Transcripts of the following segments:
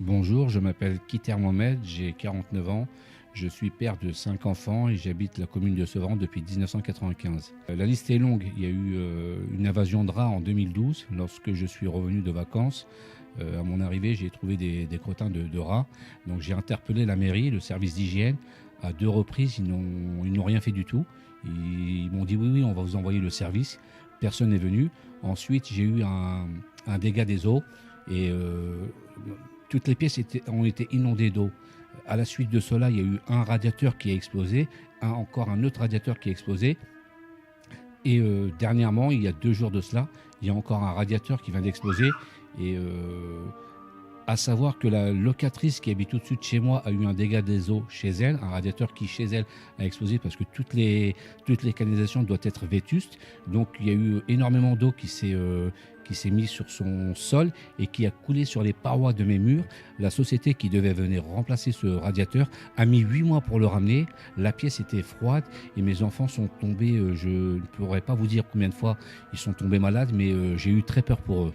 Bonjour, je m'appelle Kiter Mohamed, j'ai 49 ans, je suis père de 5 enfants et j'habite la commune de Sevran depuis 1995. La liste est longue, il y a eu une invasion de rats en 2012 lorsque je suis revenu de vacances. À mon arrivée, j'ai trouvé des crottins de rats, donc j'ai interpellé la mairie, le service d'hygiène. À 2 reprises, ils n'ont rien fait du tout. Ils m'ont dit oui, on va vous envoyer le service. Personne n'est venu. Ensuite, j'ai eu un dégât des eaux et toutes les pièces ont été inondées d'eau. À la suite de cela, il y a eu un radiateur qui a explosé, encore un autre radiateur qui a explosé. Et dernièrement, il y a 2 jours de cela, il y a encore un radiateur qui vient d'exploser. Et à savoir que la locatrice qui habite au-dessus de chez moi a eu un dégât des eaux chez elle, un radiateur qui chez elle a explosé parce que toutes les canalisations doivent être vétustes. Donc il y a eu énormément d'eau qui s'est mise sur son sol et qui a coulé sur les parois de mes murs. La société qui devait venir remplacer ce radiateur a mis 8 mois pour le ramener. La pièce était froide et mes enfants sont tombés, je ne pourrais pas vous dire combien de fois ils sont tombés malades, mais j'ai eu très peur pour eux.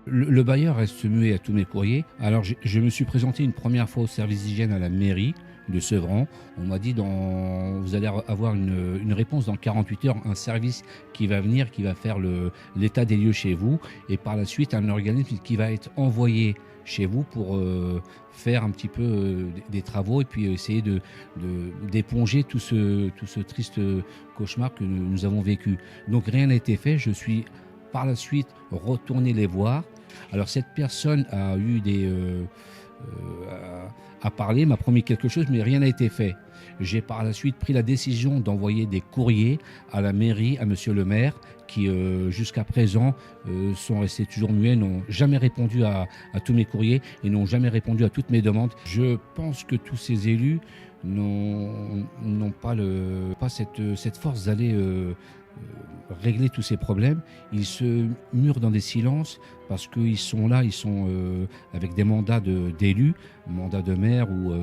Le bailleur reste muet à tous mes courriers. Alors je me suis présenté une première fois au service d'hygiène à la mairie de Sevran. On m'a dit vous allez avoir une réponse dans 48 heures, un service qui va venir, qui va faire l'état des lieux chez vous, et par la suite un organisme qui va être envoyé chez vous pour faire un petit peu des travaux et puis essayer d'éponger tout ce triste cauchemar que nous avons vécu. Donc rien n'a été fait. Je suis par la suite retourné les voir. Alors cette personne a eu a parlé, m'a promis quelque chose, mais rien n'a été fait. J'ai par la suite pris la décision d'envoyer des courriers à la mairie, à monsieur le maire, qui jusqu'à présent sont restés toujours muets, n'ont jamais répondu à tous mes courriers et n'ont jamais répondu à toutes mes demandes. Je pense que tous ces élus n'ont pas cette force d'aller régler tous ces problèmes. Ils se murent dans des silences parce qu'ils sont là, avec des mandats d'élus, mandats de maire ou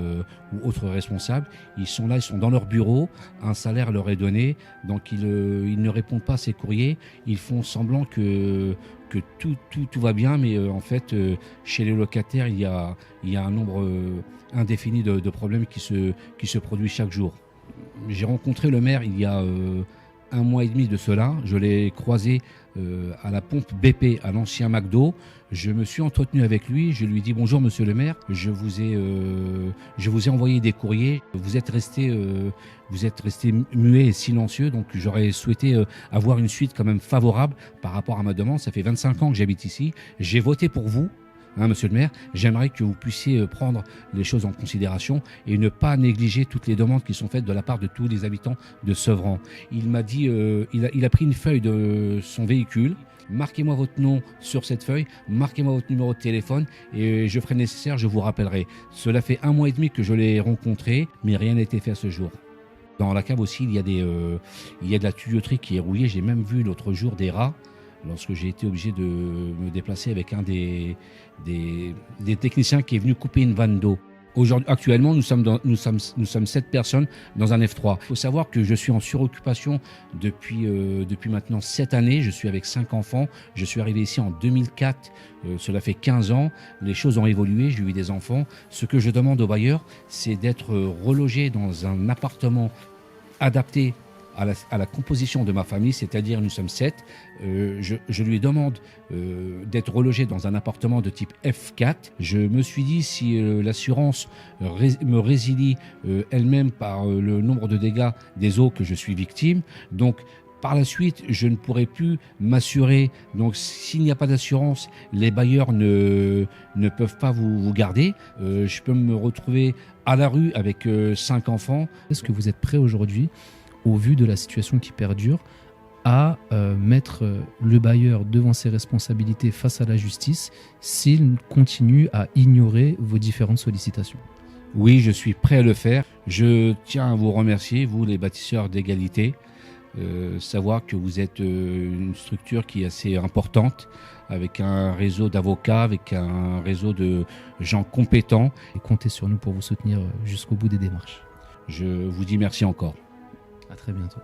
autres responsables. Ils sont là, ils sont dans leur bureau, un salaire leur est donné, donc ils ne répondent pas à ces courriers. Ils font semblant que tout va bien, mais en fait, chez les locataires, il y a un nombre indéfini de problèmes qui se produisent chaque jour. J'ai rencontré le maire il y a 1 mois et demi de cela. Je l'ai croisé à la pompe BP, à l'ancien McDo. Je me suis entretenu avec lui. Je lui ai dit bonjour monsieur le maire, je vous ai envoyé des courriers. Vous êtes resté muet et silencieux, donc j'aurais souhaité avoir une suite quand même favorable par rapport à ma demande. Ça fait 25 ans que j'habite ici. J'ai voté pour vous. Monsieur le maire, j'aimerais que vous puissiez prendre les choses en considération et ne pas négliger toutes les demandes qui sont faites de la part de tous les habitants de Sevran. Il m'a dit, il a pris une feuille de son véhicule. Marquez-moi votre nom sur cette feuille, marquez-moi votre numéro de téléphone et je ferai nécessaire, je vous rappellerai. Cela fait 1 mois et demi que je l'ai rencontré, mais rien n'a été fait à ce jour. Dans la cave aussi, il y a de la tuyauterie qui est rouillée. J'ai même vu l'autre jour des rats. Lorsque j'ai été obligé de me déplacer avec un des techniciens qui est venu couper une vanne d'eau. Actuellement, nous sommes 7 personnes dans un F3. Il faut savoir que je suis en suroccupation depuis maintenant 7 années. Je suis avec 5 enfants. Je suis arrivé ici en 2004. Cela fait 15 ans. Les choses ont évolué. J'ai eu des enfants. Ce que je demande au bailleur, c'est d'être relogé dans un appartement adapté à la composition de ma famille, c'est-à-dire nous sommes 7. Je lui demande d'être relogé dans un appartement de type F4. Je me suis dit, si l'assurance me résilie elle-même par le nombre de dégâts des eaux que je suis victime, donc par la suite, je ne pourrai plus m'assurer. Donc, s'il n'y a pas d'assurance, les bailleurs ne peuvent pas vous garder. Je peux me retrouver à la rue avec 5 enfants. Est-ce que vous êtes prêt aujourd'hui, au vu de la situation qui perdure, à mettre le bailleur devant ses responsabilités face à la justice s'il continue à ignorer vos différentes sollicitations? Oui, je suis prêt à le faire. Je tiens à vous remercier, vous les bâtisseurs d'égalité, savoir que vous êtes une structure qui est assez importante, avec un réseau d'avocats, avec un réseau de gens compétents. Et comptez sur nous pour vous soutenir jusqu'au bout des démarches. Je vous dis merci encore. À très bientôt.